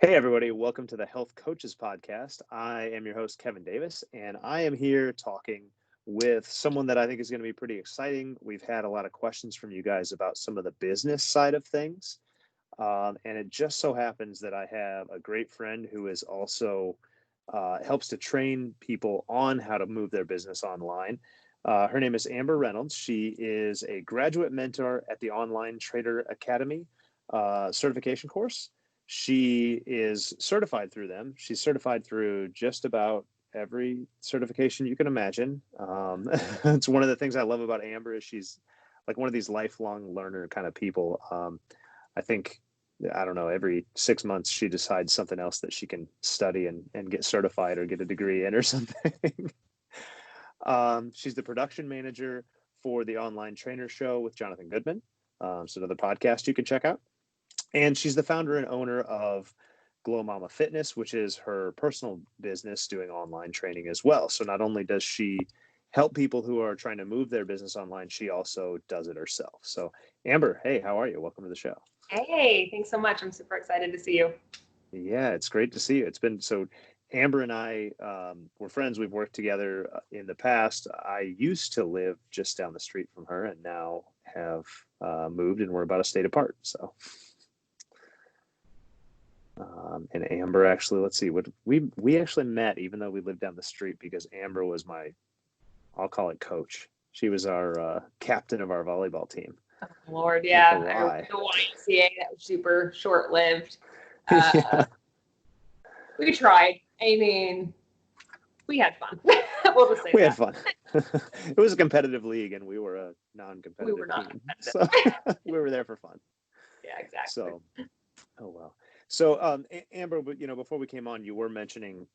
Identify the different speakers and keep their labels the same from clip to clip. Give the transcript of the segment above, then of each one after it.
Speaker 1: Hey, everybody. Welcome to the Health Coaches Podcast. I am your host, Kevin Davis, and I am here talking with someone that I think is going to be pretty exciting. We've had a lot of questions from you guys about some of the business side of things. And it just so happens that I have a great friend who is also helps to train people on how to move their business online. Her name is Amber Reynolds. She is a graduate mentor at the Online Trader Academy certification course. She is certified through them. She's certified through just about every certification you can imagine. It's one of the things I love about Amber is she's like one of these lifelong learner kind of people. I think, I don't know, every 6 months she decides something else that she can study and get certified or get a degree in or something. She's the production manager for the Online Trainer Show with Jonathan Goodman. So another podcast you can check out. And she's the founder and owner of Glow Mama Fitness, which is her personal business doing online training as well. So not only does she help people who are trying to move their business online, she also does it herself. So Amber, hey, how are you? Welcome to the show.
Speaker 2: Hey, thanks so much. I'm super excited to see you.
Speaker 1: Yeah, it's great to see you. It's been so Amber and I were friends. We've worked together in the past. I used to live just down the street from her and now have moved and we're about a state apart. So and Amber actually, let's see, what we actually met even though we lived down the street because Amber was my, I'll call it coach. She was our captain of our volleyball team.
Speaker 2: Oh, Lord, yeah. The YMCA, that was super short-lived.
Speaker 1: Yeah.
Speaker 2: We tried. I mean, we had fun. We'll just say
Speaker 1: we had fun. It was a competitive league and we were a non-competitive team. So we were there for fun.
Speaker 2: Yeah, exactly.
Speaker 1: So, oh, well. So, Amber, before we came on, you were mentioning,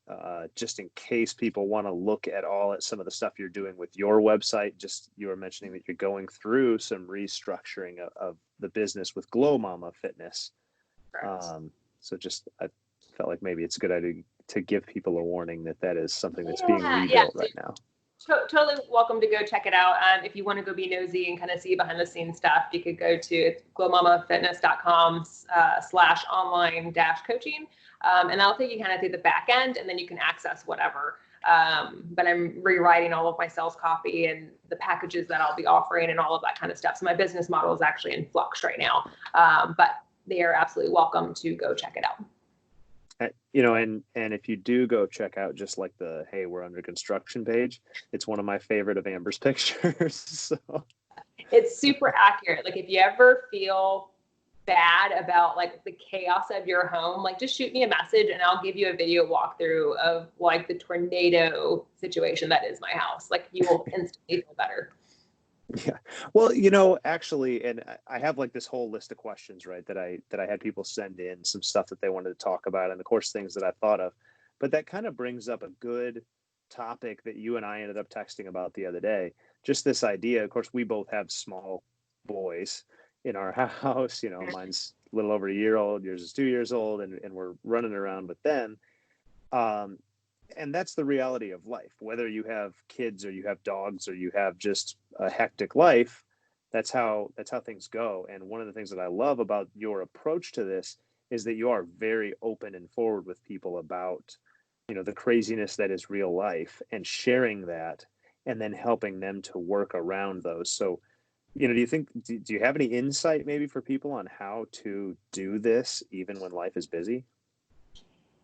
Speaker 1: just in case people want to look at some of the stuff you're doing with your website, you were mentioning that you're going through some restructuring of the business with Glow Mama Fitness. So I felt like maybe it's a good idea to give people a warning that is something that's being rebuilt right now.
Speaker 2: Totally welcome to go check it out. If you want to go be nosy and kind of see behind the scenes stuff, you could go to glowmamafitness.com/online-coaching. And that'll take you kind of through the back end and then you can access whatever. But I'm rewriting all of my sales copy and the packages that I'll be offering and all of that kind of stuff. So my business model is actually in flux right now. But they are absolutely welcome to go check it out.
Speaker 1: And if you do go check out just like the "Hey, we're under construction" page, it's one of my favorite of Amber's pictures. So
Speaker 2: it's super accurate. Like if you ever feel bad about like the chaos of your home, like just shoot me a message and I'll give you a video walkthrough of like the tornado situation that is my house. Like you will instantly feel better.
Speaker 1: Yeah. Well, actually, and I have like this whole list of questions, right, that I had people send in some stuff that they wanted to talk about and of course things that I thought of. But that kind of brings up a good topic that you and I ended up texting about the other day. Just this idea, of course, we both have small boys in our house, mine's a little over a year old, yours is 2 years old, and we're running around with them. And that's the reality of life. Whether you have kids or you have dogs or you have just a hectic life, that's how things go. And one of the things that I love about your approach to this is that you are very open and forward with people about, the craziness that is real life and sharing that and then helping them to work around those. So, do you have any insight maybe for people on how to do this even when life is busy?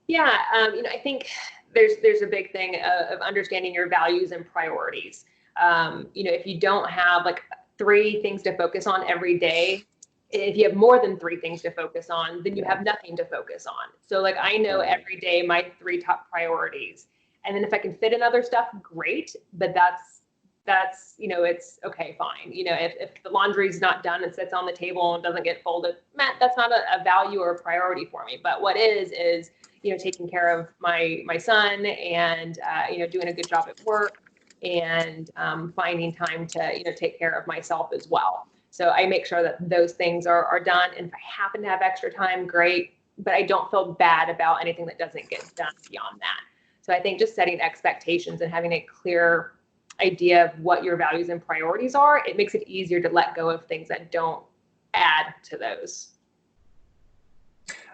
Speaker 2: Yeah, I think there's a big thing of understanding your values and priorities. If you don't have like 3 things to focus on every day, if you have more than 3 things to focus on, then you have nothing to focus on. So like I know every day my 3 top priorities, and then if I can fit in other stuff, great. But that's it's okay, fine. If the laundry's not done and sits on the table and doesn't get folded, that's not a value or a priority for me. But what is taking care of my son and doing a good job at work and finding time to take care of myself as well. So I make sure that those things are done. And if I happen to have extra time, great. But I don't feel bad about anything that doesn't get done beyond that. So I think just setting expectations and having a clear idea of what your values and priorities are, it makes it easier to let go of things that don't add to those.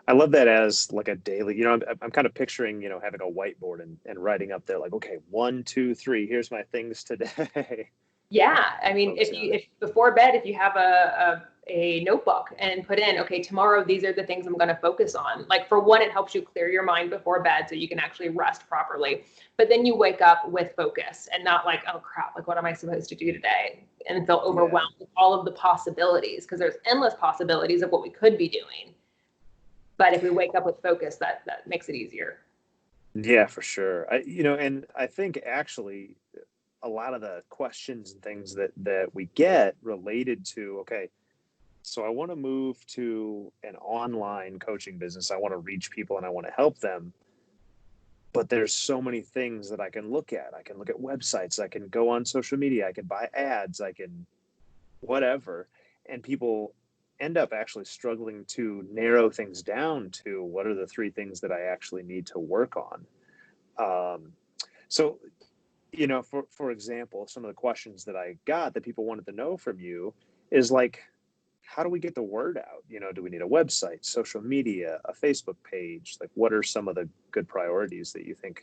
Speaker 1: I love that as like a daily, I'm kind of picturing, having a whiteboard and writing up there like, okay, 1, 2, 3, here's my things today.
Speaker 2: Yeah, I mean,
Speaker 1: Focusing on it.
Speaker 2: if before bed, if you have a notebook and put in, okay, tomorrow these are the things I'm going to focus on. Like for one, it helps you clear your mind before bed so you can actually rest properly. But then you wake up with focus and not like, oh crap, like what am I supposed to do today? And feel overwhelmed with all of the possibilities, because there's endless possibilities of what we could be doing. But if we wake up with focus, that makes it easier.
Speaker 1: Yeah, for sure. And I think actually a lot of the questions and things that we get related to, okay, so I want to move to an online coaching business. I want to reach people and I want to help them. But there's so many things that I can look at. I can look at websites. I can go on social media. I can buy ads. I can whatever. And people end up actually struggling to narrow things down to what are the 3 things that I actually need to work on. So, for example, some of the questions that I got that people wanted to know from you is like, how do we get the word out? Do we need a website, social media, a Facebook page? Like, what are some of the good priorities that you think?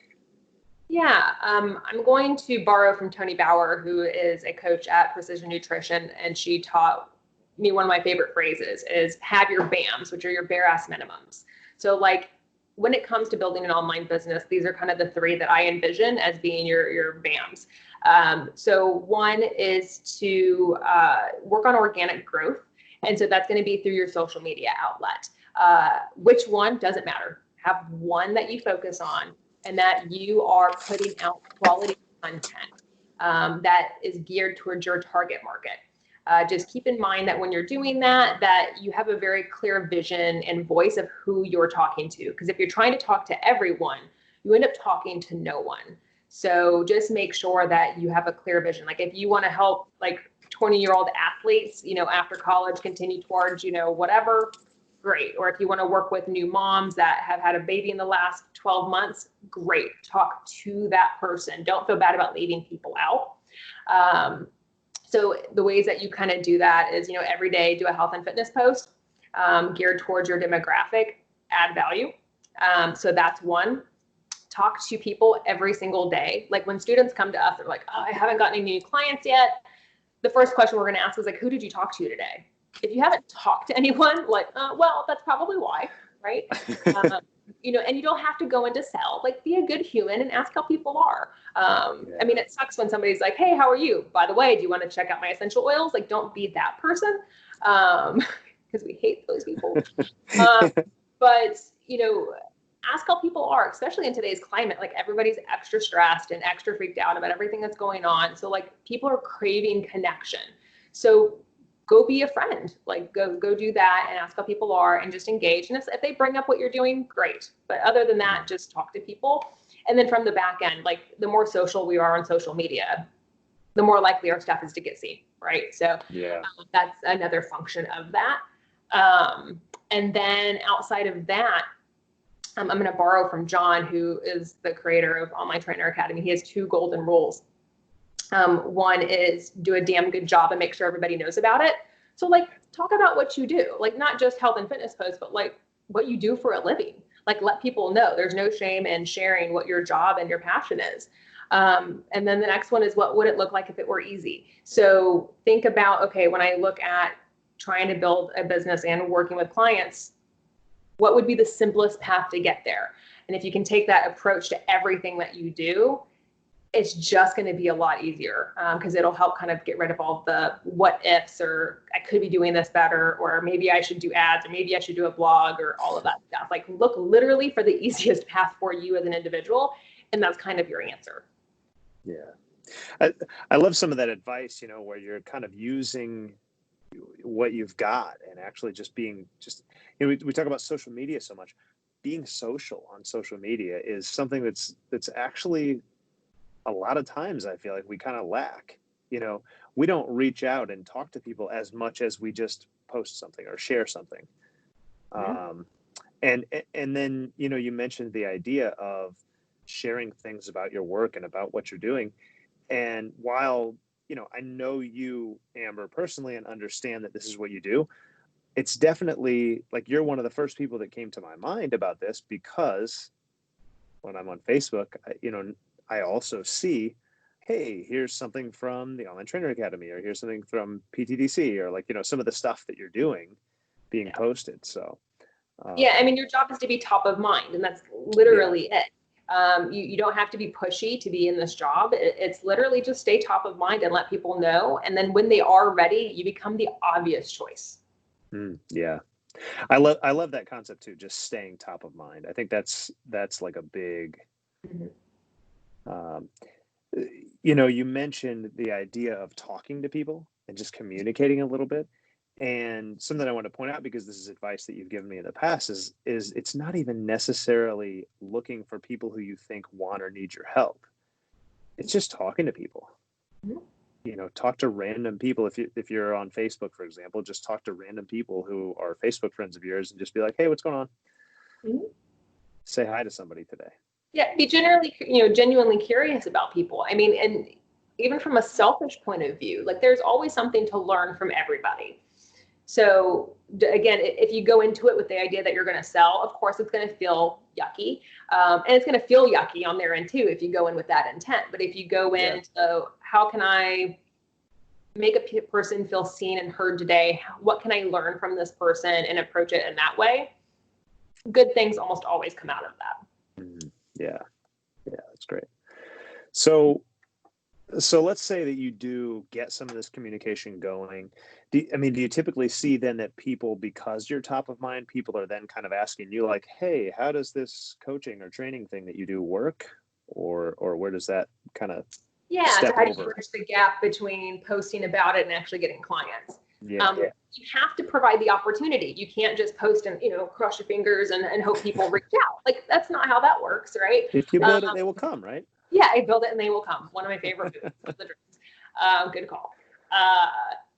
Speaker 2: Yeah, I'm going to borrow from Tony Bauer, who is a coach at Precision Nutrition, and she taught me one of my favorite phrases is have your BAMs, which are your bare ass minimums. So like when it comes to building an online business, these are kind of the 3 that I envision as being your BAMs. So one is to work on organic growth. And so that's going to be through your social media outlet. Which one doesn't matter. Have one that you focus on and that you are putting out quality content that is geared towards your target market. Just keep in mind that when you're doing that you have a very clear vision and voice of who you're talking to. Because if you're trying to talk to everyone, you end up talking to no one. So just make sure that you have a clear vision. Like if you want to help like 20-year-old athletes, after college continue towards, whatever, great. Or if you want to work with new moms that have had a baby in the last 12 months, great. Talk to that person. Don't feel bad about leaving people out. So the ways that you kind of do that is, every day do a health and fitness post geared towards your demographic, add value. So that's one. Talk to people every single day. Like when students come to us, they're like, oh, I haven't gotten any new clients yet. The first question we're going to ask is like, who did you talk to today? If you haven't talked to anyone, like, well, that's probably why, right? And you don't have to go into sell, like be a good human and ask how people are. I mean, it sucks when somebody's like, hey, how are you? By the way, do you want to check out my essential oils? Like, don't be that person. Because we hate those people. But, ask how people are, especially in today's climate. Like everybody's extra stressed and extra freaked out about everything that's going on. So like people are craving connection. So go be a friend, like go do that and ask how people are and just engage. And if they bring up what you're doing, great. But other than that, just talk to people. And then from the back end, like the more social we are on social media, the more likely our stuff is to get seen, right? So that's another function of that. And then outside of that, I'm going to borrow from John, who is the creator of Online Trainer Academy. He has 2 golden rules. One is do a damn good job and make sure everybody knows about it. So like talk about what you do, like not just health and fitness posts, but like what you do for a living. Like let people know there's no shame in sharing what your job and your passion is. And then the next one is what would it look like if it were easy? So think about, okay, when I look at trying to build a business and working with clients, what would be the simplest path to get there? And if you can take that approach to everything that you do, it's just going to be a lot easier because it'll help kind of get rid of all the what ifs or I could be doing this better, or maybe I should do ads, or maybe I should do a blog, or all of that stuff. Like look literally for the easiest path for you as an individual. And that's kind of your answer.
Speaker 1: Yeah. I love some of that advice, where you're kind of using what you've got and actually just being we talk about social media so much. Being social on social media is something that's actually a lot of times I feel like we kind of lack. We don't reach out and talk to people as much as we just post something or share something.
Speaker 2: Mm-hmm.
Speaker 1: And then you mentioned the idea of sharing things about your work and about what you're doing. And while I know you, Amber, personally, and understand that this is what you do, it's definitely like you're one of the first people that came to my mind about this, because when I'm on Facebook, I also see, hey, here's something from the Online Trainer Academy, or here's something from PTDC, or like, some of the stuff that you're doing being posted. So,
Speaker 2: yeah, I mean, your job is to be top of mind, and that's
Speaker 1: yeah,
Speaker 2: literally it. You don't have to be pushy to be in this job. It's literally just stay top of mind and let people know. And then when they are ready, you become the obvious choice.
Speaker 1: yeah. I love that concept too, just staying top of mind. I think that's like a big,
Speaker 2: Mhm.
Speaker 1: um, you mentioned the idea of talking to people and just communicating a little bit. And something I want to point out, because this is advice that you've given me in the past, is it's not even necessarily looking for people who you think want or need your help. It's just talking to people.
Speaker 2: Mhm.
Speaker 1: Talk to random people. If you're on Facebook, for example, just talk to random people who are Facebook friends of yours and just be like, hey, what's going on?
Speaker 2: Mhm.
Speaker 1: Say hi to somebody today.
Speaker 2: Yeah, be genuinely curious about people. I mean, and even from a selfish point of view, like there's always something to learn from everybody. So again, if you go into it with the idea that you're going to sell, of course, it's going to feel yucky. And it's going to feel yucky on their end too, if you go in with that intent. But if you go in, so how can I make a person feel seen and heard today? What can I learn from this person, and approach it in that way? Good things almost always come out of that.
Speaker 1: Mm-hmm. Yeah. Yeah, that's great. So let's say that you do get some of this communication going. Do you typically see then that people, because you're top of mind, people are then kind of asking you like, hey, how does this coaching or training thing that you do work? Or where does that kind of
Speaker 2: So
Speaker 1: step
Speaker 2: how do you
Speaker 1: over?
Speaker 2: bridge the gap between posting about it and actually getting clients?
Speaker 1: Yeah.
Speaker 2: You have to provide the opportunity. You can't just post and cross your fingers and hope people reach out. Like that's not how that works, right?
Speaker 1: If you build it, they will come, right?
Speaker 2: Yeah, I build it and they will come. One of my favorite movies. Good call.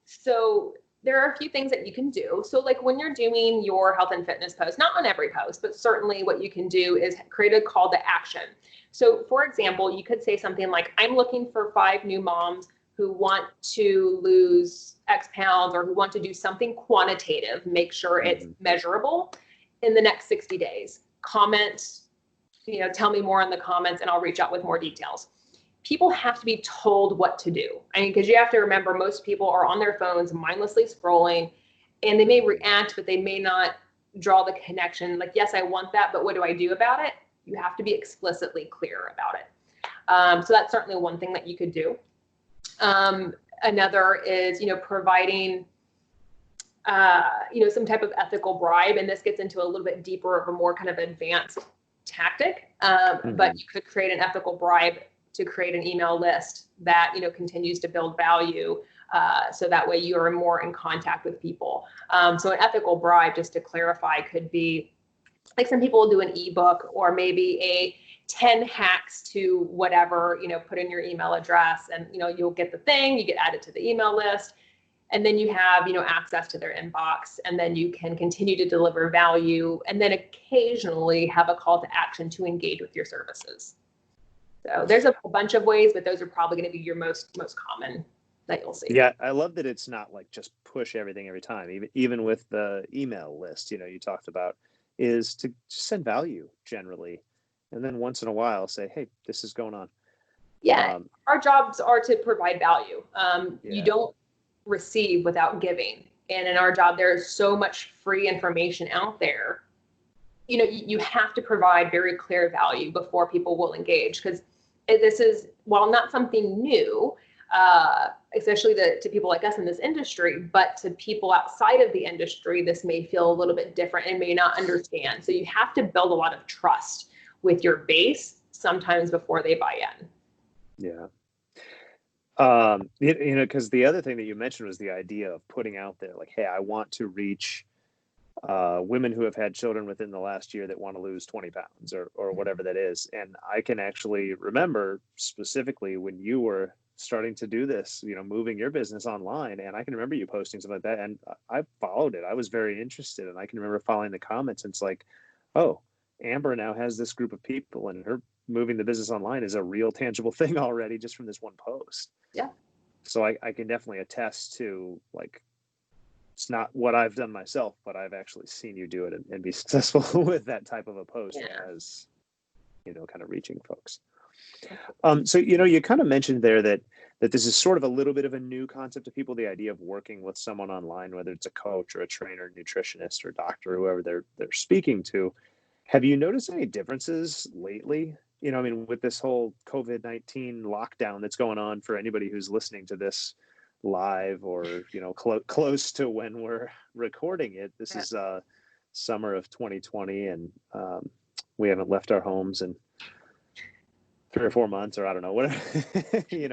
Speaker 2: So there are a few things that you can do. So like when you're doing your health and fitness post, not on every post, but certainly what you can do is create a call to action. So for example, you could say something like, I'm looking for 5 new moms who want to lose X pounds, or who want to do something quantitative, make sure it's measurable in the next 60 days. Comment, tell me more in the comments and I'll reach out with more details. People have to be told what to do. I mean, because you have to remember, most people are on their phones mindlessly scrolling, and they may react, but they may not draw the connection. Like, yes, I want that, but what do I do about it? You have to be explicitly clear about it. So that's certainly one thing that you could do. Another is, providing, some type of ethical bribe. And this gets into a little bit deeper of a more kind of advanced tactic. But you could create an ethical bribe to create an email list that, continues to build value. So that way you are more in contact with people. So an ethical bribe, just to clarify, could be like some people will do an ebook, or maybe a 10 hacks to whatever, put in your email address, and, you'll get the thing, you get added to the email list, and then you have, access to their inbox, and then you can continue to deliver value, and then occasionally have a call to action to engage with your services. So there's a bunch of ways, but those are probably going to be your most common that you'll see.
Speaker 1: Yeah, I love that it's not like just push everything every time. Even with the email list, you talked about, is to just send value generally, and then once in a while say, hey, this is going on.
Speaker 2: Yeah, our jobs are to provide value. You
Speaker 1: Yeah.
Speaker 2: don't receive without giving, and in our job there is so much free information out there. You have to provide very clear value before people will engage, because this is, while not something new, especially to people like us in this industry, but to people outside of the industry, this may feel a little bit different and may not understand. So you have to build a lot of trust with your base sometimes before they buy in.
Speaker 1: Yeah. Because the other thing that you mentioned was the idea of putting out there, like, hey, I want to reach women who have had children within the last year that want to lose 20 pounds or whatever that is. And I can actually remember specifically when you were starting to do this, moving your business online. And I can remember you posting something like that. And I followed it. I was very interested. And I can remember following the comments. And it's like, oh, Amber now has this group of people, and her moving the business online is a real tangible thing already, just from this one post.
Speaker 2: Yeah.
Speaker 1: So I can definitely attest to, like, it's not what I've done myself, but I've actually seen you do it and be successful with that type of a post as, kind of reaching folks. So, you kind of mentioned there that this is sort of a little bit of a new concept to people, the idea of working with someone online, whether it's a coach or a trainer, nutritionist or doctor, whoever they're speaking to. Have you noticed any differences lately? With this whole COVID-19 lockdown that's going on, for anybody who's listening to this live or, close to when we're recording it, this is summer of 2020, and we haven't left our homes in 3 or 4 months, or I don't know, whatever,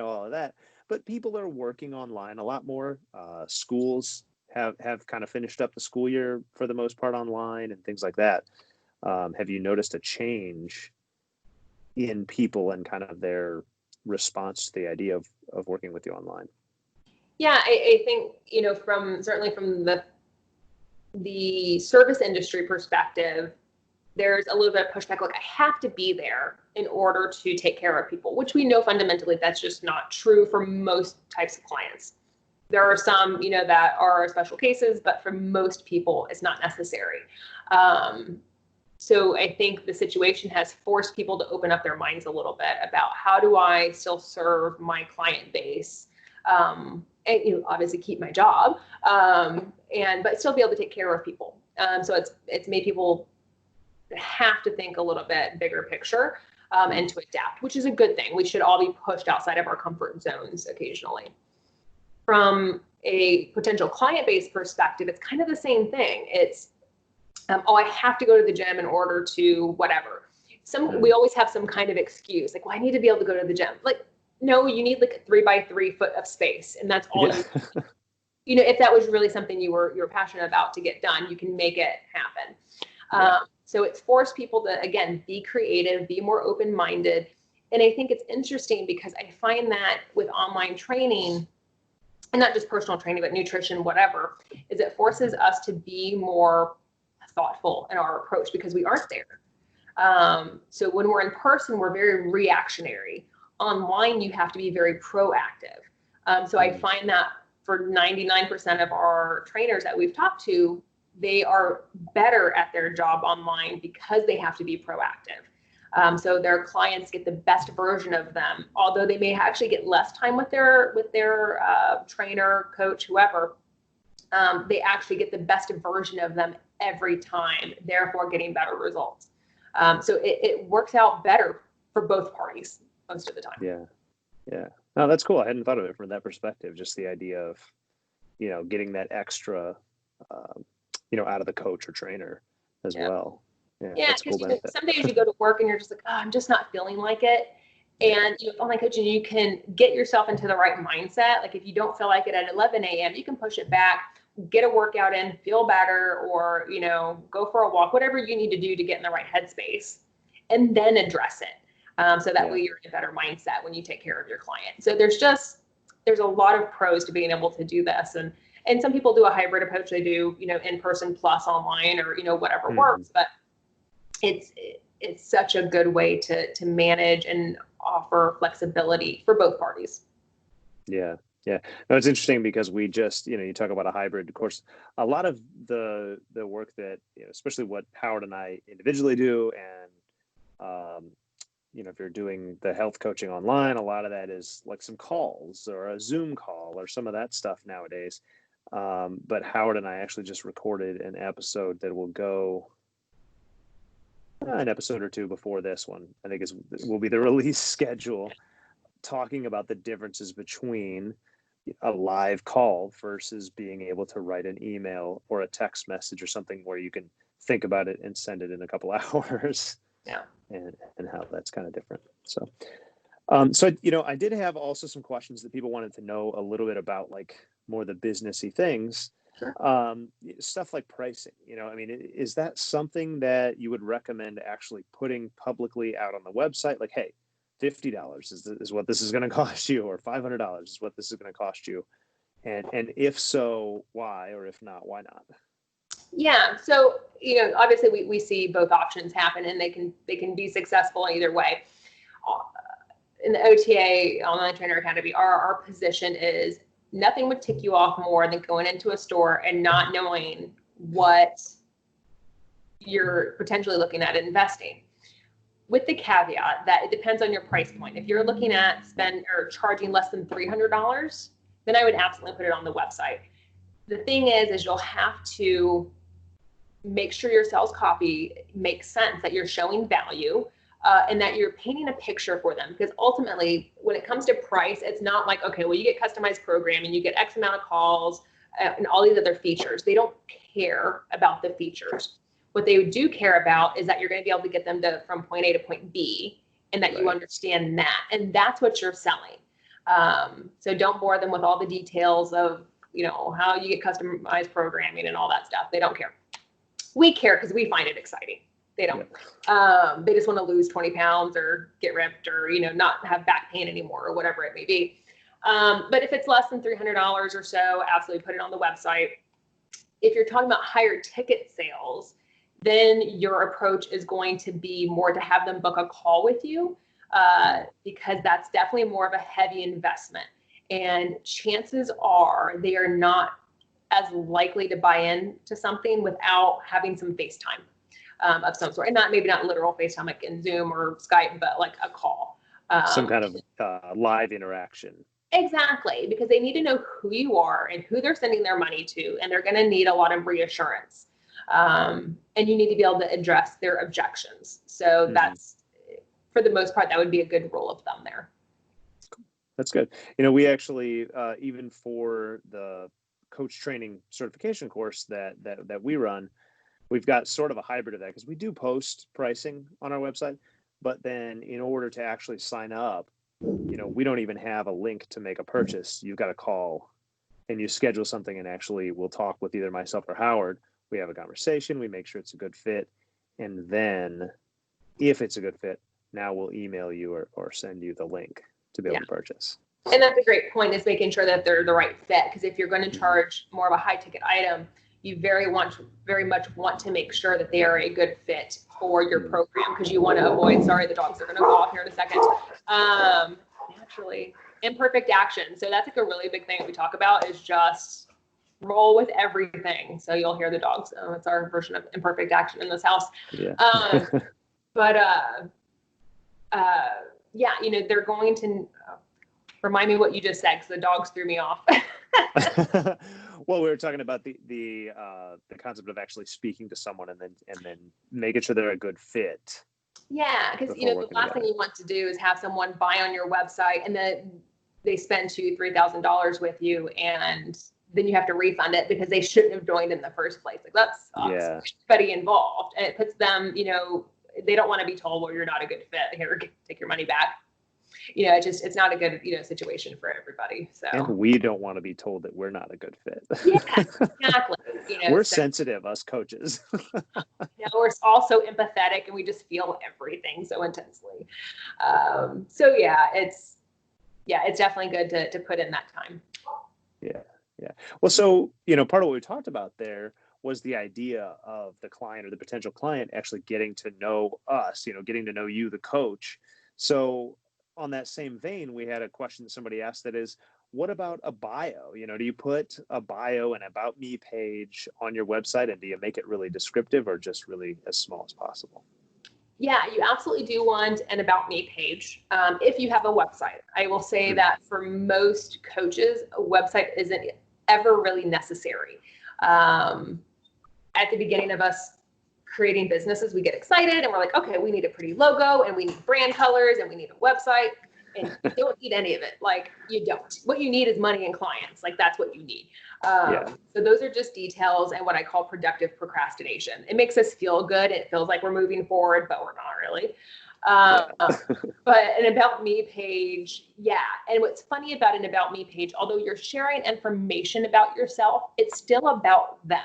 Speaker 1: all of that. But people are working online a lot more. Schools have kind of finished up the school year for the most part online and things like that. Have you noticed a change in people and kind of their response to the idea of working with you online?
Speaker 2: Yeah, I think, certainly from the service industry perspective, there's a little bit of pushback. Like, I have to be there in order to take care of people, which we know fundamentally that's just not true for most types of clients. There are some, that are special cases, but for most people, it's not necessary. So I think the situation has forced people to open up their minds a little bit about, how do I still serve my client base, and obviously keep my job, but still be able to take care of people. So it's made people have to think a little bit bigger picture, and to adapt, which is a good thing. We should all be pushed outside of our comfort zones occasionally. From a potential client-based perspective, it's kind of the same thing. It's I have to go to the gym in order to whatever. We always have some kind of excuse, like, well, I need to be able to go to the gym. Like, no, you need like a 3x3 foot of space, and that's all you if that was really something you were passionate about to get done, you can make it happen. So it's forced people to, again, be creative, be more open-minded. And I think it's interesting because I find that with online training, and not just personal training, but nutrition, whatever, is it forces us to be more thoughtful in our approach because we aren't there. So when we're in person, we're very reactionary. Online, you have to be very proactive. So I find that for 99% of our trainers that we've talked to, they are better at their job online because they have to be proactive. So their clients get the best version of them, although they may actually get less time with their trainer, coach, whoever. They actually get the best version of them every time, therefore getting better results. So it works out better for both parties most of the time.
Speaker 1: Yeah. No, that's cool. I hadn't thought of it from that perspective. Just the idea of, getting that extra, out of the coach or trainer as well.
Speaker 2: Yeah, because some days you go to work and you're just like, oh, I'm just not feeling like it. And online coaching, you can get yourself into the right mindset. Like, if you don't feel like it at 11 a.m., you can push it back, get a workout in, feel better, or, go for a walk, whatever you need to do to get in the right headspace, and then address it. So that way you're in a better mindset when you take care of your client. So there's a lot of pros to being able to do this. And some people do a hybrid approach. They do, in person plus online, or, whatever works, but it's such a good way to manage and offer flexibility for both parties.
Speaker 1: Yeah. No, it's interesting because we just, you talk about a hybrid. Of course, a lot of the work that, especially what Howard and I individually do, and, if you're doing the health coaching online, a lot of that is like some calls or a Zoom call or some of that stuff nowadays. But Howard and I actually just recorded an episode that will go an episode or two before this one, I think will be the release schedule, talking about the differences between a live call versus being able to write an email or a text message or something where you can think about it and send it in a couple hours. And how that's kind of different. So I did have also some questions that people wanted to know a little bit about, like more the businessy things.
Speaker 2: Sure.
Speaker 1: Stuff like pricing, is that something that you would recommend actually putting publicly out on the website? Like, hey, $50 is what this is going to cost you, or $500 is what this is going to cost you. And if so, why? Or if not, why not?
Speaker 2: Yeah. So, obviously we see both options happen, and they can be successful either way. In the OTA, Online Trainer Academy, our position is nothing would tick you off more than going into a store and not knowing what you're potentially looking at investing. With the caveat that it depends on your price point. If you're looking at spend or charging less than $300, then I would absolutely put it on the website. The thing is you'll have to make sure your sales copy makes sense, that you're showing value, and that you're painting a picture for them. Because ultimately, when it comes to price, it's not like, okay, well, you get customized programming, you get X amount of calls, and all these other features. They don't care about the features. What they do care about is that you're going to be able to get them from point A to point B, and that you understand that. And that's what you're selling. So don't bore them with all the details of, how you get customized programming and all that stuff. They don't care. We care because we find it exciting. They don't. They just want to lose 20 pounds or get ripped or, not have back pain anymore or whatever it may be. But if it's less than $300 or so, absolutely put it on the website. If you're talking about higher ticket sales, then your approach is going to be more to have them book a call with you, because that's definitely more of a heavy investment. And chances are they are not as likely to buy into something without having some FaceTime of some sort. And maybe not literal FaceTime like in Zoom or Skype, but like a call.
Speaker 1: Some kind of live interaction.
Speaker 2: Exactly, because they need to know who you are and who they're sending their money to, and they're going to need a lot of reassurance. And you need to be able to address their objections. So that's, for the most part, that would be a good rule of thumb there.
Speaker 1: That's good. We actually, even for the coach training certification course that we run, we've got sort of a hybrid of that, because we do post pricing on our website, but then in order to actually sign up, we don't even have a link to make a purchase. You've got to call and you schedule something, and actually we'll talk with either myself or Howard. We have a conversation, we make sure it's a good fit. And then if it's a good fit, now we'll email you or send you the link to be able to purchase.
Speaker 2: And that's a great point, is making sure that they're the right fit. Because if you're going to charge more of a high ticket item, you very much want to make sure that they are a good fit for your program, because you want to avoid, sorry, the dogs are going to go off here in a second, naturally, imperfect action. So that's like a really big thing that we talk about, is just roll with everything. So you'll hear the dogs. It's our version of imperfect action in this house. Yeah. They're going to remind me what you just said, because the dogs threw me off.
Speaker 1: Well, we were talking about the concept of actually speaking to someone and then making sure they're a good fit.
Speaker 2: Yeah, because the last thing you want to do is have someone buy on your website and then they spend $2,000-$3,000 with you, and then you have to refund it because they shouldn't have joined in the first place. Like, that sucks. Yeah. Everybody involved, and it puts them, they don't want to be told, well, you're not a good fit. Here, take your money back. It's not a good, situation for everybody. So,
Speaker 1: and we don't want to be told that we're not a good fit.
Speaker 2: Yeah, exactly.
Speaker 1: We're sensitive, us coaches.
Speaker 2: We're also empathetic, and we just feel everything so intensely. It's definitely good to put in that time.
Speaker 1: Yeah. Well, so, part of what we talked about there was the idea of the client or the potential client actually getting to know us, getting to know you, the coach. So on that same vein, we had a question that somebody asked, that is, what about a bio? Do you put a bio and about me page on your website, and do you make it really descriptive or just really as small as possible?
Speaker 2: Yeah, you absolutely do want an about me page. If you have a website, I will say that for most coaches, a website isn't ever really necessary. At the beginning of us creating businesses, we get excited and we're like, okay, we need a pretty logo and we need brand colors and we need a website, and you don't need any of it. Like, you don't. What you need is money and clients. Like, that's what you need. So those are just details and what I call productive procrastination. It makes us feel good. It feels like we're moving forward, but we're not really. But an about me page, and what's funny about an about me page, although you're sharing information about yourself, it's still about them.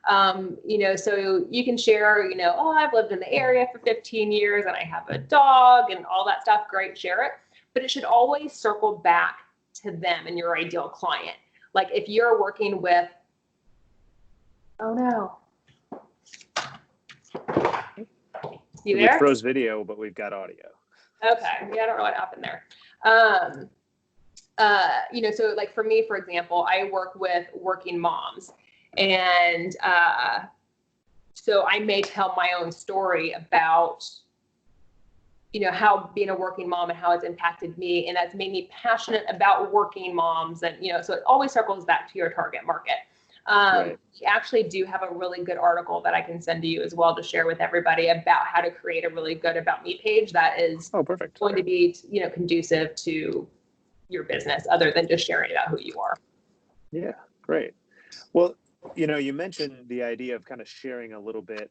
Speaker 2: So you can share, I've lived in the area for 15 years and I have a dog and all that stuff. Great, share it. But it should always circle back to them and your ideal client. Like, if you're working with, oh no. You there?
Speaker 1: We froze video, but we've got audio.
Speaker 2: Okay. Yeah, I don't know what happened there. So like for me, for example, I work with working moms, and so I may tell my own story about, how being a working mom and how it's impacted me, and that's made me passionate about working moms. And, so it always circles back to your target market.
Speaker 1: Right.
Speaker 2: We actually do have a really good article that I can send to you as well to share with everybody about how to create a really good About Me page that is
Speaker 1: Perfect.
Speaker 2: going to be, conducive to your business, other than just sharing about who you are.
Speaker 1: Yeah, great. Well, you mentioned the idea of kind of sharing a little bit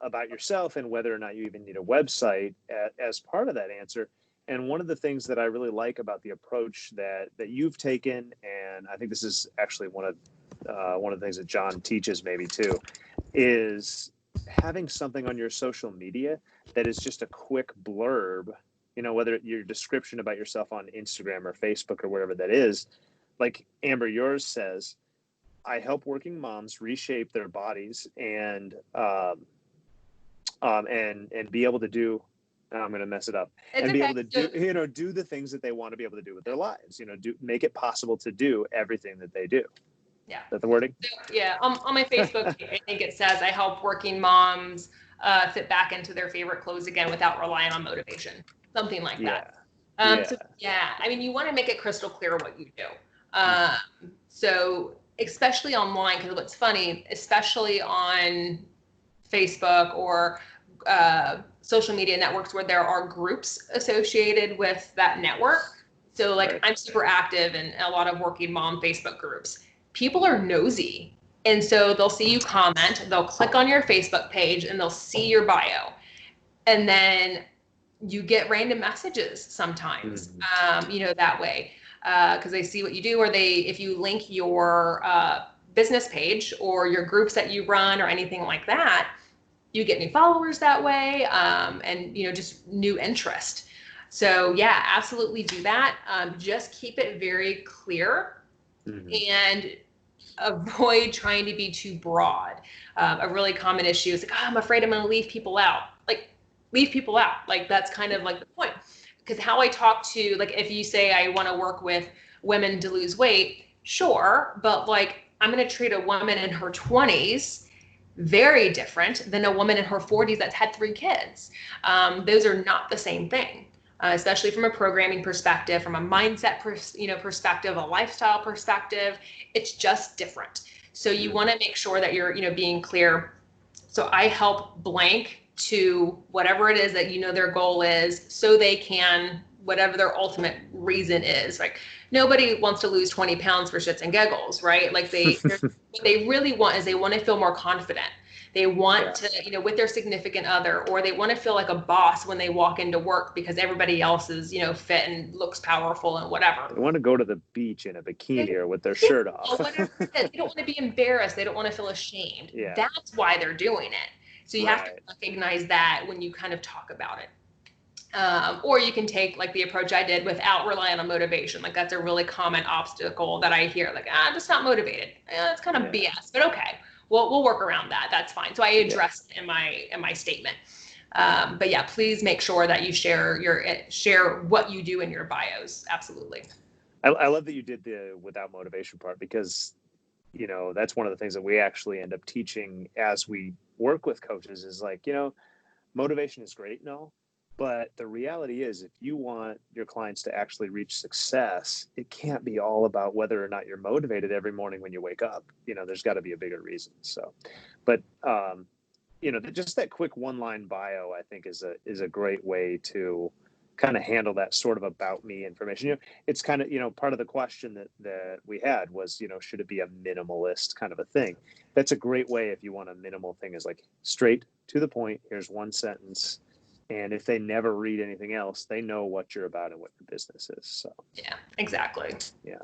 Speaker 1: about yourself and whether or not you even need a website as part of that answer. And one of the things that I really like about the approach that you've taken, and I think this is actually one of the things that John teaches maybe too, is having something on your social media that is just a quick blurb, whether your description about yourself on Instagram or Facebook or wherever that is. Like Amber, yours says, I help working moms reshape their bodies and be able to do. I'm going to mess it up.
Speaker 2: It's
Speaker 1: and be
Speaker 2: okay.
Speaker 1: able to do the things that they want to be able to do with their lives. Make it possible to do everything that they do.
Speaker 2: Yeah.
Speaker 1: Is that the wording?
Speaker 2: So, yeah. On my Facebook page, I think it says I help working moms fit back into their favorite clothes again without relying on motivation. Something like that. So yeah, I mean, you want to make it crystal clear what you do. So especially online, because what's funny, especially on Facebook or social media networks where there are groups associated with that network. So like I'm super active in a lot of working mom Facebook groups. People are nosy. And so they'll see you comment, they'll click on your Facebook page, and they'll see your bio. And then you get random messages sometimes, that way, because they see what you do, or if you link your business page or your groups that you run or anything like that, you get new followers that way, and just new interest. So yeah, absolutely do that. Just keep it very clear, and avoid trying to be too broad. A really common issue is like, I'm afraid I'm going to leave people out. Like, leave people out. Like, that's kind of like the point. Because how I talk to, like, if you say I want to work with women to lose weight, sure, but like, I'm going to treat a woman in her 20s very different than a woman in her 40s that's had 3 kids. Those are not the same thing. Especially from a programming perspective, from a mindset perspective, a lifestyle perspective, it's just different. So you want to make sure that you're being clear. So I help blank to whatever it is that their goal is, so they can, whatever their ultimate reason is. Like, nobody wants to lose 20 pounds for shits and giggles, right? Like what they really want is they want to feel more confident. They want to, with their significant other, or they want to feel like a boss when they walk into work because everybody else is, fit and looks powerful and whatever.
Speaker 1: They want to go to the beach in a bikini or with their shirt off.
Speaker 2: Whatever it is. They don't want to be embarrassed. They don't want to feel ashamed.
Speaker 1: Yeah.
Speaker 2: That's why they're doing it. So you have to recognize that when you kind of talk about it. Or you can take like the approach I did without relying on motivation. Like, that's a really common obstacle that I hear, like, I'm just not motivated. It's kind of BS, but okay. We'll work around that. That's fine. So I addressed it in my statement. But yeah, please make sure that you share what you do in your bios. Absolutely.
Speaker 1: I love that you did the without motivation part, because that's one of the things that we actually end up teaching as we work with coaches is like, motivation is great and all, but the reality is, if you want your clients to actually reach success, it can't be all about whether or not you're motivated every morning when you wake up. There's got to be a bigger reason. So, but just that quick one-line bio, I think, is a great way to kind of handle that sort of about me information. It's kind of, part of the question that we had was, should it be a minimalist kind of a thing? That's a great way. If you want a minimal thing, is like straight to the point. Here's one sentence. And if they never read anything else, they know what you're about and what your business is. So
Speaker 2: yeah, exactly.
Speaker 1: Yeah.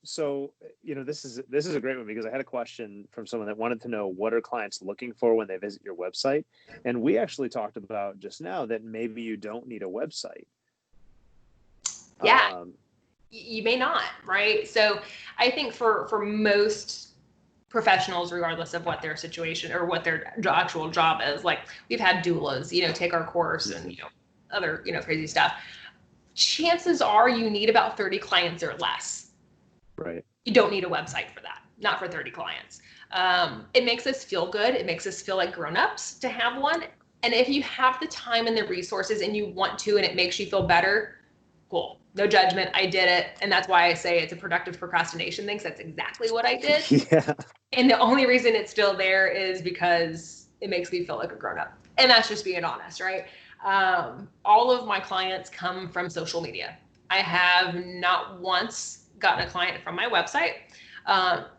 Speaker 1: So, this is a great one, because I had a question from someone that wanted to know, what are clients looking for when they visit your website? And we actually talked about just now that maybe you don't need a website.
Speaker 2: Yeah, you may not, right? So I think for most professionals, regardless of what their situation or what their actual job is, like, we've had doulas, take our course and, other, crazy stuff. chances are you need about 30 clients or less.
Speaker 1: Right.
Speaker 2: You don't need a website for that, not for 30 clients. It makes us feel good. It makes us feel like grown-ups to have one. And if you have the time and the resources and you want to, and it makes you feel better, cool. No judgment. I did it. And that's why I say it's a productive procrastination thing. 'Cause that's exactly what I did.
Speaker 1: Yeah.
Speaker 2: And the only reason it's still there is because it makes me feel like a grown-up. And that's just being honest, right? All of my clients come from social media. I have not once gotten a client from my website.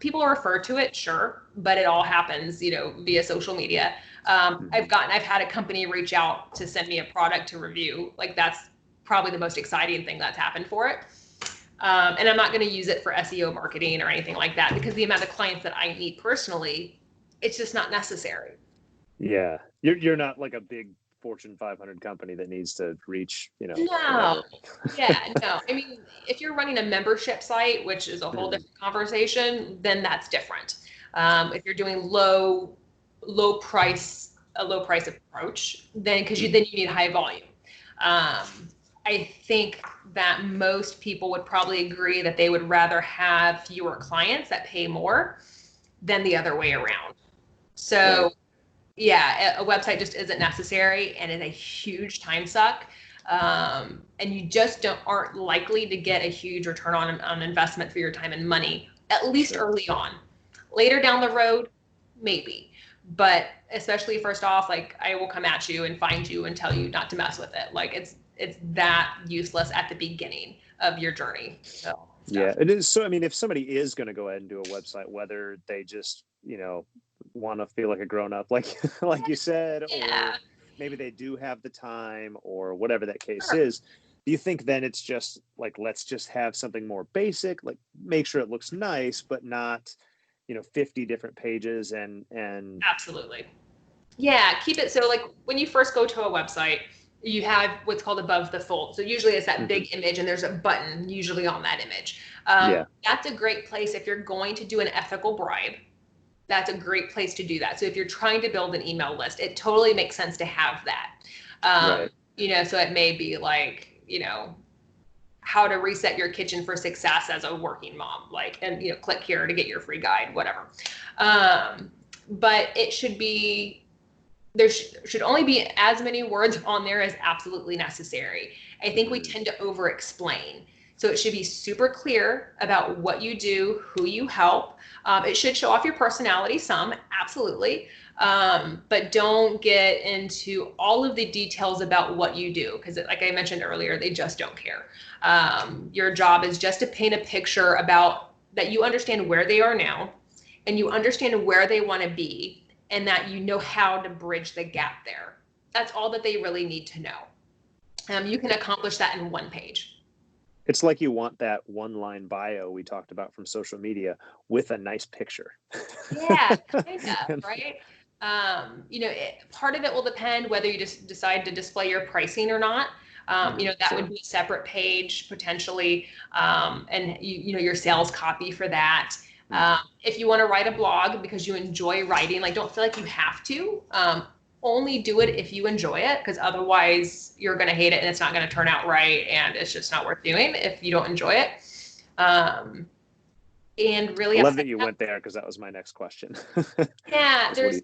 Speaker 2: People refer to it, sure, but it all happens, via social media. I've had a company reach out to send me a product to review. Like, that's probably the most exciting thing that's happened for it. And I'm not going to use it for SEO marketing or anything like that, because the amount of clients that I need personally, it's just not necessary.
Speaker 1: Yeah. You're not like a big Fortune 500 company that needs to reach,
Speaker 2: No.
Speaker 1: whatever.
Speaker 2: Yeah, no. I mean, if you're running a membership site, which is a whole different conversation, then that's different. If you're doing a low price approach, then you need high volume. I think that most people would probably agree that they would rather have fewer clients that pay more than the other way around. So, right. Yeah, a website just isn't necessary and is a huge time suck. And you just aren't likely to get a huge return on investment for your time and money, at least early on. Later down the road, maybe. But especially first off, like, I will come at you and find you and tell you not to mess with it. Like, it's that useless at the beginning of your journey. So,
Speaker 1: yeah, it is. So, I mean, if somebody is going to go ahead and do a website, whether they just, want to feel like a grown up, like you said, or maybe they do have the time, or whatever that case is, do you think then it's just like, let's just have something more basic, like make sure it looks nice, but not, 50 different pages and
Speaker 2: Absolutely. Yeah, keep it. So, like, when you first go to a website, you have what's called above the fold. So usually it's that big image and there's a button usually on that image. That's a great place if you're going to do an ethical bribe. That's a great place to do that. So if you're trying to build an email list, it totally makes sense to have that. So it may be like, how to reset your kitchen for success as a working mom, and click here to get your free guide, whatever. But it should be, there should only be as many words on there as absolutely necessary. I think we tend to over explain. So it should be super clear about what you do, who you help. It should show off your personality some, absolutely. But don't get into all of the details about what you do, because like I mentioned earlier, they just don't care. Your job is just to paint a picture about that you understand where they are now and you understand where they want to be, and that you know how to bridge the gap there. That's all that they really need to know. You can accomplish that in one page.
Speaker 1: It's like you want that one-line bio we talked about from social media with a nice picture.
Speaker 2: Yeah, kind of, right? Part of it will depend whether you just decide to display your pricing or not. That would be a separate page potentially, and your sales copy for that. If you want to write a blog because you enjoy writing, like, don't feel like you have to. Only do it if you enjoy it, because otherwise you're going to hate it and it's not going to turn out right, and it's just not worth doing if you don't enjoy it. And really,
Speaker 1: I love that you went there, because that was my next question.
Speaker 2: Yeah,
Speaker 1: there's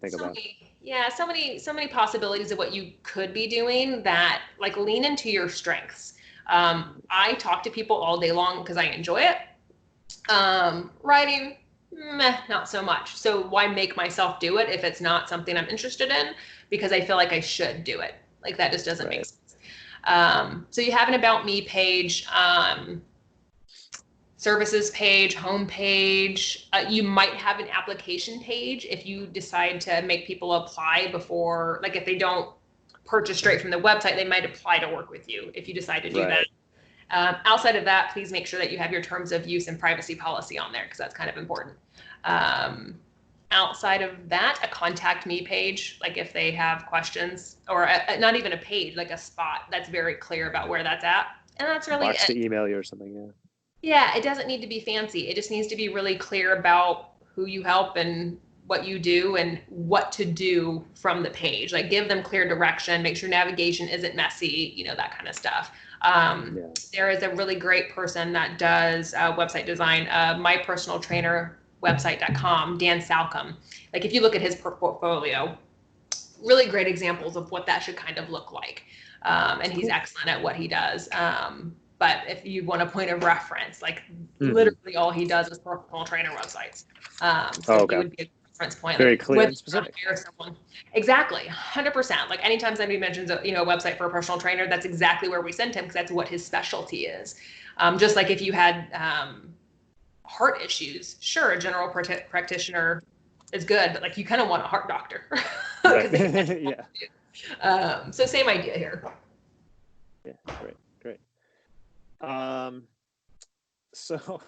Speaker 2: so many possibilities of what you could be doing that, like, lean into your strengths. I talk to people all day long because I enjoy it. Writing, not so much. So why make myself do it if it's not something I'm interested in? Because I feel like I should do it. Like, that just doesn't make sense. So you have an About Me page, services page, home page. You might have an application page if you decide to make people apply before, like, if they don't purchase straight from the website, they might apply to work with you if you decide to do that. Outside of that, please make sure that you have your terms of use and privacy policy on there, because that's kind of important. Outside of that, a contact me page, like if they have questions, or not even a page, like a spot that's very clear about where that's at. And that's really
Speaker 1: box to email you or something.
Speaker 2: Yeah, it doesn't need to be fancy. It just needs to be really clear about who you help and what you do and what to do from the page. Like, give them clear direction, make sure navigation isn't messy, that kind of stuff. There is a really great person that does website design, my personal trainer website.com, Dan Salcom. Like if you look at his portfolio, really great examples of what that should kind of look like. And he's excellent at what he does. But if you want a point of reference, like literally all he does is personal trainer websites. So he would be a reference point.
Speaker 1: Very
Speaker 2: like,
Speaker 1: clear and specific.
Speaker 2: Someone. Exactly, 100%. Like anytime somebody mentions a website for a personal trainer, that's exactly where we send him because that's what his specialty is. Just like if you had heart issues, sure, a general practitioner is good, but like you kind of want a heart doctor.
Speaker 1: Right.
Speaker 2: So same idea here.
Speaker 1: Yeah, great. So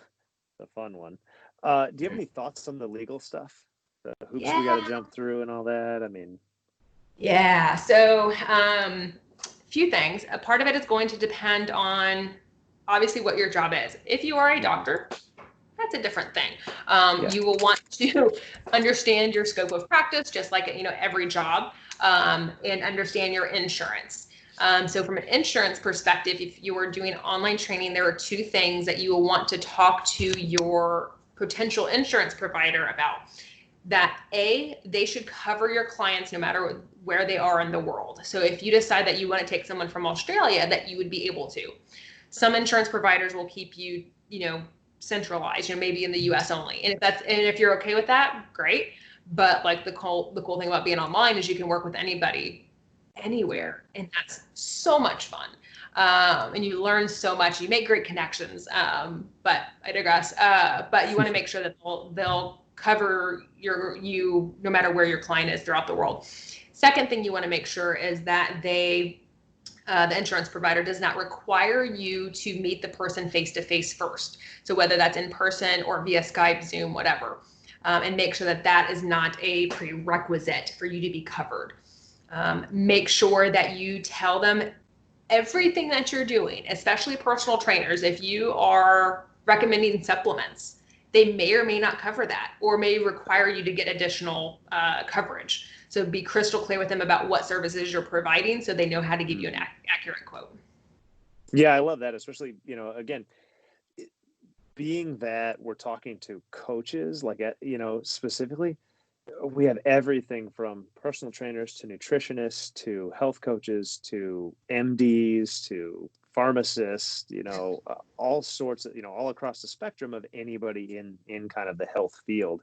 Speaker 1: the fun one. Do you have any thoughts on the legal stuff? The hoops we got to jump through and all that? I mean.
Speaker 2: Yeah. So few things. A part of it is going to depend on obviously what your job is. If you are a doctor, that's a different thing. You will want to understand your scope of practice, just like every job, and understand your insurance. So from an insurance perspective, if you are doing online training, there are two things that you will want to talk to your potential insurance provider about. That they should cover your clients no matter where they are in the world. So if you decide that you want to take someone from Australia, that you would be able to. Some insurance providers will keep you, centralized, maybe in the US only. And if you're okay with that, great. But like the cool thing about being online is you can work with anybody anywhere, and that's so much fun. And you learn so much, you make great connections. But I digress. But you want to make sure that they'll cover you no matter where your client is throughout the world. Second thing you want to make sure is that the insurance provider does not require you to meet the person face-to-face first. So whether that's in person or via Skype, Zoom, whatever, and make sure that is not a prerequisite for you to be covered. Make sure that you tell them everything that you're doing, especially personal trainers. If you are recommending supplements, they may or may not cover that or may require you to get additional coverage. So be crystal clear with them about what services you're providing so they know how to give you an accurate quote.
Speaker 1: Yeah, I love that, especially, again, being that we're talking to coaches, like, specifically, we have everything from personal trainers to nutritionists to health coaches to MDs to pharmacists, all sorts of, all across the spectrum of anybody in kind of the health field.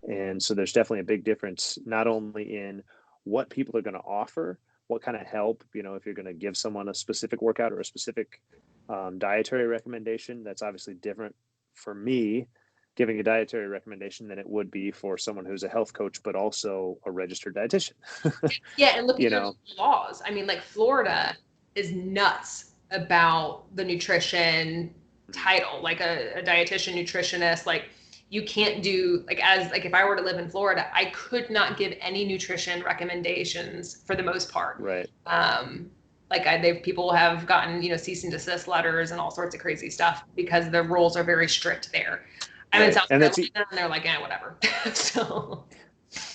Speaker 1: And so there's definitely a big difference, not only in what people are going to offer, what kind of help, if you're going to give someone a specific workout or a specific dietary recommendation, that's obviously different for me giving a dietary recommendation than it would be for someone who's a health coach, but also a registered dietitian.
Speaker 2: Yeah. And look at your laws. I mean, like Florida is nuts about the nutrition title, like a dietitian, nutritionist, like you can't do if I were to live in Florida, I could not give any nutrition recommendations for the most part.
Speaker 1: Right.
Speaker 2: People have gotten, cease and desist letters and all sorts of crazy stuff because the rules are very strict there. I'm in South Carolina and they're like, whatever. So.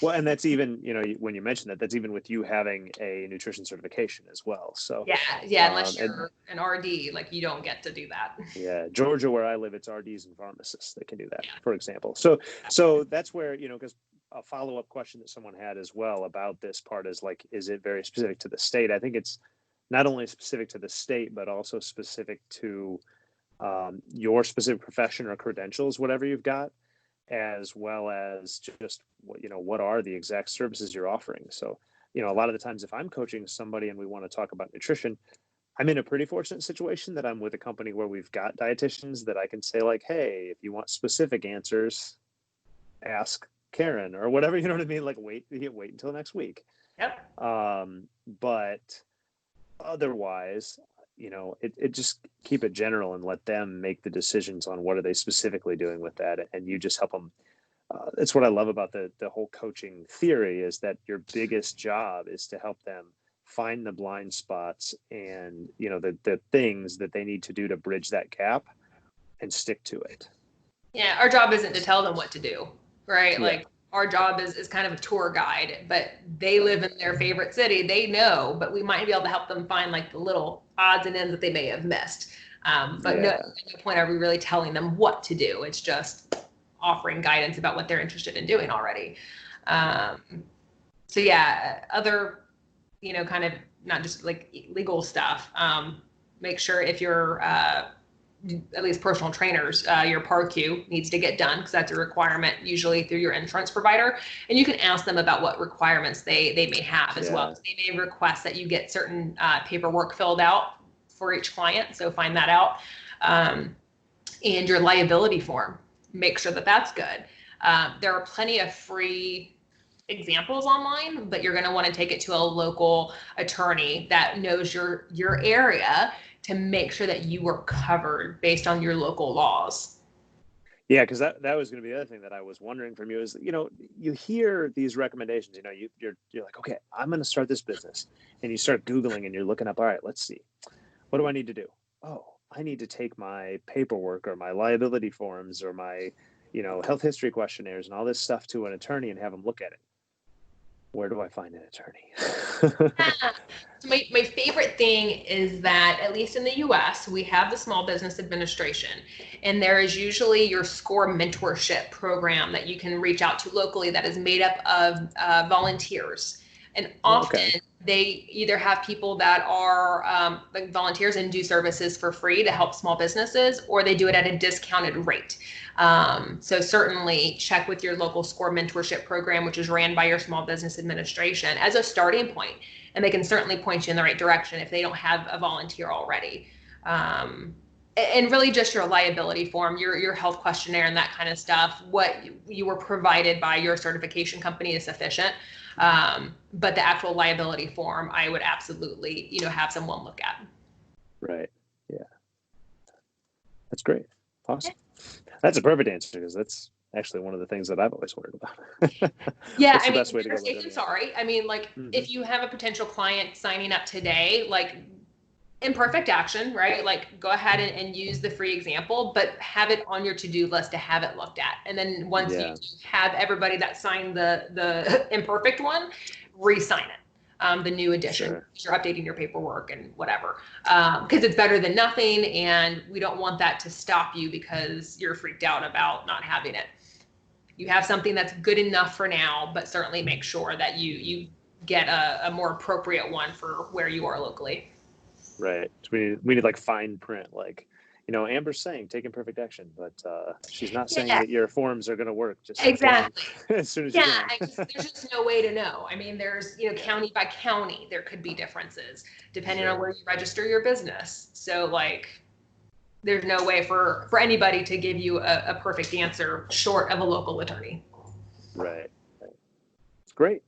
Speaker 1: Well, and that's even, when you mention that's even with you having a nutrition certification as well. So
Speaker 2: yeah, unless you're an RD, like you don't get to do that.
Speaker 1: Yeah, Georgia, where I live, it's RDs and pharmacists that can do that, for example. So that's where, because a follow-up question that someone had as well about this part is like, is it very specific to the state? I think it's not only specific to the state, but also specific to your specific profession or credentials, whatever you've got, as well as just what are the exact services you're offering. So, a lot of the times if I'm coaching somebody and we want to talk about nutrition, I'm in a pretty fortunate situation that I'm with a company where we've got dietitians that I can say like, hey, if you want specific answers, ask Karen or whatever, you know what I mean? Like wait until next week.
Speaker 2: Yep.
Speaker 1: But otherwise, it just keep it general and let them make the decisions on what are they specifically doing with that. And you just help them. It's what I love about the whole coaching theory is that your biggest job is to help them find the blind spots and, the things that they need to do to bridge that gap and stick to it.
Speaker 2: Yeah. Our job isn't to tell them what to do, right?
Speaker 1: Yeah.
Speaker 2: Like our job is kind of a tour guide, but they live in their favorite city. They know, but we might be able to help them find like the little odds and ends that they may have missed. But no, at no point are we really telling them what to do. It's just offering guidance about what they're interested in doing already. So yeah, other, kind of not just like legal stuff. Make sure if you're at least personal trainers, your PARQ needs to get done because that's a requirement usually through your insurance provider. And you can ask them about what requirements they may have as well. They may request that you get certain paperwork filled out for each client. So find that out. And your liability form, make sure that that's good. There are plenty of free examples online, but you're going to want to take it to a local attorney that knows your area to make sure that you are covered based on your local laws.
Speaker 1: Yeah, because that was going to be the other thing that I was wondering from you is, you hear these recommendations, you're like, okay, I'm going to start this business, and you start Googling and you're looking up, all right, let's see, what do I need to do? Oh, I need to take my paperwork or my liability forms or my, health history questionnaires and all this stuff to an attorney and have them look at it. Where do I find an attorney?
Speaker 2: So my favorite thing is that, at least in the US, we have the Small Business Administration, and there is usually your SCORE mentorship program that you can reach out to locally that is made up of volunteers. And often they either have people that are like volunteers and do services for free to help small businesses, or they do it at a discounted rate. So certainly check with your local SCORE mentorship program, which is ran by your Small Business Administration, as a starting point. And they can certainly point you in the right direction if they don't have a volunteer already. And really just your liability form, your health questionnaire and that kind of stuff, what you were provided by your certification company is sufficient. But the actual liability form, I would absolutely, have someone look at.
Speaker 1: Right. Yeah. That's great. Awesome. That's a perfect answer, because that's actually one of the things that I've always worried about.
Speaker 2: Yeah,
Speaker 1: What's the best way to go with it?
Speaker 2: Sorry. I mean, like, if you have a potential client signing up today, like, imperfect action, right? Like, go ahead and use the free example, but have it on your to-do list to have it looked at. And then once you have everybody that signed the imperfect one, re-sign it. The new edition. Sure. You're updating your paperwork and whatever, because it's better than nothing, and we don't want that to stop you because you're freaked out about not having it. You have something that's good enough for now, but certainly make sure that you get a more appropriate one for where you are locally.
Speaker 1: Right. So we need like fine print, like, Amber's saying take imperfect action, but she's not saying that your forms are going to work just
Speaker 2: exactly
Speaker 1: as soon as you can.
Speaker 2: There's just no way to know. I mean, there's, county by county, there could be differences depending on where you register your business. So like, there's no way for anybody to give you a perfect answer short of a local attorney.
Speaker 1: Right. Great.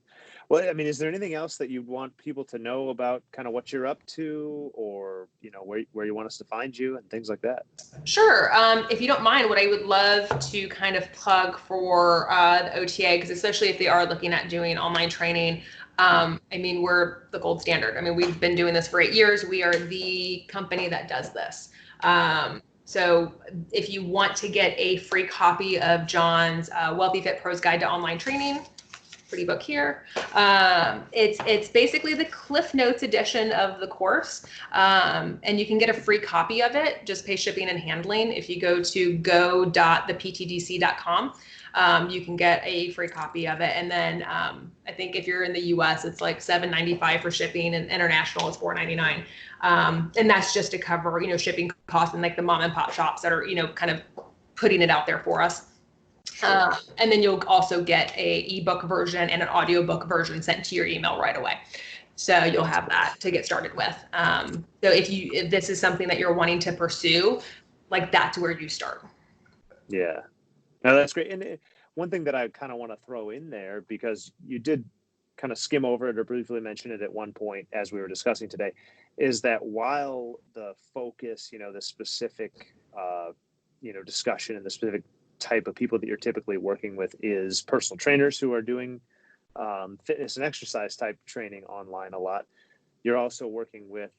Speaker 1: Well, I mean, is there anything else that you want people to know about kind of what you're up to, or, where you want us to find you and things like that?
Speaker 2: Sure. If you don't mind, what I would love to kind of plug for the OTA, because especially if they are looking at doing online training, I mean, we're the gold standard. I mean, we've been doing this for 8 years. We are the company that does this. So if you want to get a free copy of John's Wealthy Fit Pros Guide to Online Training, pretty book here. It's basically the Cliff Notes edition of the course. And you can get a free copy of it, just pay shipping and handling. If you go to go.theptdc.com, you can get a free copy of it. And then I think if you're in the US, it's like $7.95 for shipping, and international is $4.99. And that's just to cover, shipping costs and like the mom and pop shops that are, kind of putting it out there for us. And then you'll also get a ebook version and an audiobook version sent to your email right away. So you'll have that to get started with. So if this is something that you're wanting to pursue, like, that's where you start.
Speaker 1: Yeah, no, that's great. And one thing that I kind of want to throw in there, because you did kind of skim over it or briefly mention it at one point as we were discussing today, is that while the focus, the specific, discussion and the specific type of people that you're typically working with is personal trainers who are doing fitness and exercise type training online a lot, you're also working with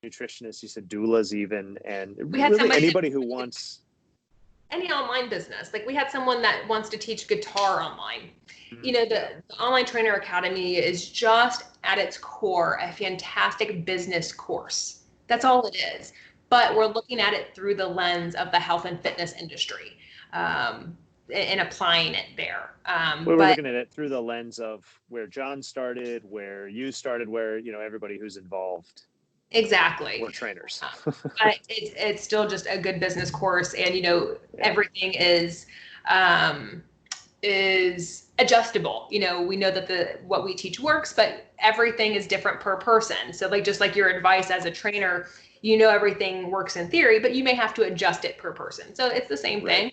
Speaker 1: nutritionists, you said doulas even, and really anybody who wants.
Speaker 2: any online business. Like we had someone that wants to teach guitar online. You know, the Online Trainer Academy is just at its core a fantastic business course. That's all it is. But we're looking at it through the lens of the health and fitness industry, and applying it there.
Speaker 1: We're looking at it through the lens of where John started, where you started, where, you know, everybody who's involved.
Speaker 2: Exactly.
Speaker 1: We're trainers.
Speaker 2: But it's still just a good business course. And, you know, everything is adjustable. You know, we know that what we teach works, but everything is different per person. So like, just like your advice as a trainer, you know, everything works in theory, but you may have to adjust it per person. So it's the same thing.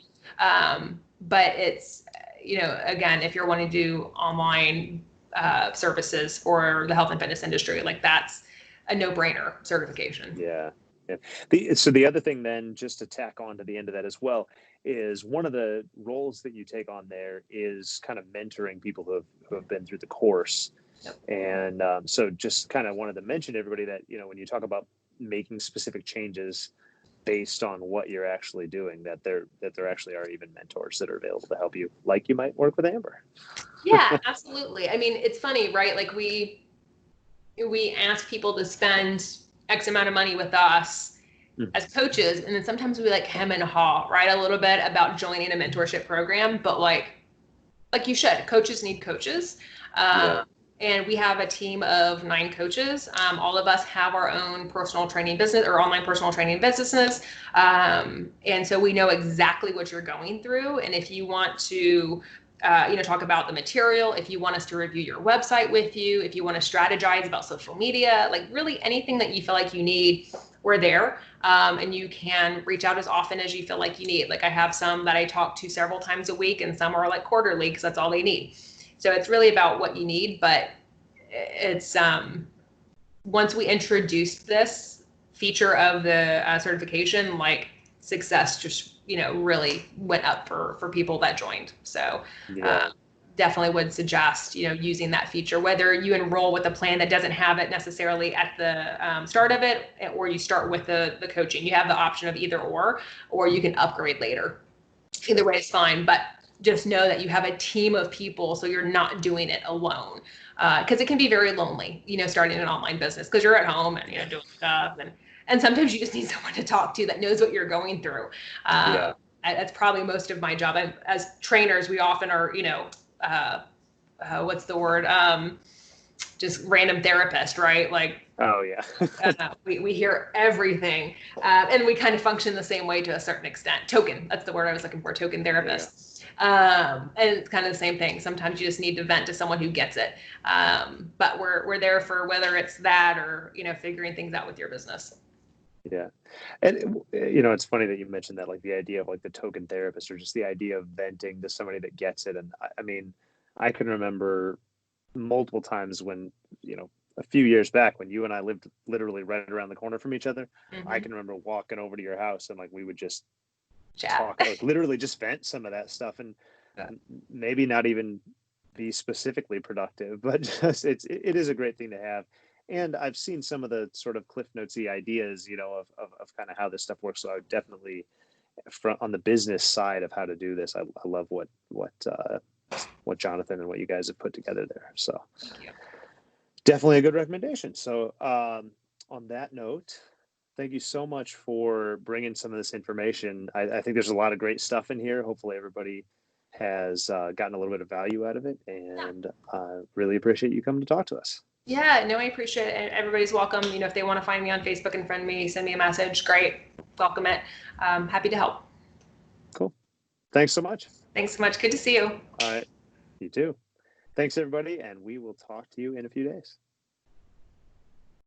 Speaker 2: But it's, you know, again, if you're wanting to do online services for the health and fitness industry, like that's a no-brainer certification.
Speaker 1: Yeah. So the other thing then, just to tack on to the end of that as well, is one of the roles that you take on there is kind of mentoring people who have been through the course.
Speaker 2: Yep.
Speaker 1: And so just kind of wanted to mention to everybody that, you know, when you talk about making specific changes based on what you're actually doing, that there actually are even mentors that are available to help you, like you might work with Amber.
Speaker 2: Yeah, absolutely. I mean, it's funny, right? Like we ask people to spend X amount of money with us as coaches, and then sometimes we like hem and haw, right, a little bit about joining a mentorship program, but like you should. Coaches need coaches. And we have a team of 9 coaches. All of us have our own personal training business or online personal training businesses. And so we know exactly what you're going through. And if you want to, you know, talk about the material, if you want us to review your website with you, if you want to strategize about social media, like really anything that you feel like you need, we're there. And you can reach out as often as you feel like you need. Like I have some that I talk to several times a week, and some are like quarterly because that's all they need. So it's really about what you need, but it's once we introduced this feature of the certification, like success just, you know, really went up for people that joined. So definitely would suggest, you know, using that feature, whether you enroll with a plan that doesn't have it necessarily at the start of it, or you start with the coaching. You have the option of either or you can upgrade later. Either way is fine, but just know that you have a team of people, so you're not doing it alone. Because it can be very lonely, you know, starting an online business, because you're at home and, you know, doing stuff, and sometimes you just need someone to talk to that knows what you're going through. That's probably most of my job. As trainers, we often are, you know, what's the word? Just random therapist, right? Like, we hear everything, and we kind of function the same way to a certain extent. Token, that's the word I was looking for, token therapist. And it's kind of the same thing. Sometimes you just need to vent to someone who gets it. But we're there for whether it's that or, you know, figuring things out with your business.
Speaker 1: Yeah. And, you know, it's funny that you mentioned that, like the idea of like the token therapist, or just the idea of venting to somebody that gets it. And I mean, I can remember multiple times when, you know, a few years back when you and I lived literally right around the corner from each other, I can remember walking over to your house and like we would just talk, like literally just vent some of that stuff, and maybe not even be specifically productive, but just it is a great thing to have. And I've seen some of the sort of Cliff Notesy ideas, you know, of kind of how this stuff works. So I would definitely, on the business side of how to do this, I love what Jonathan and what you guys have put together there. So definitely a good recommendation. So on that note, thank you so much for bringing some of this information. I think there's a lot of great stuff in here. Hopefully everybody has gotten a little bit of value out of it, and really appreciate you coming to talk to us.
Speaker 2: Yeah, no, I appreciate it. Everybody's welcome. You know, if they want to find me on Facebook and friend me, send me a message. Great. Welcome it. Happy to help.
Speaker 1: Cool. Thanks so much.
Speaker 2: Thanks so much. Good to see you.
Speaker 1: All right. You too. Thanks, everybody. And we will talk to you in a few days.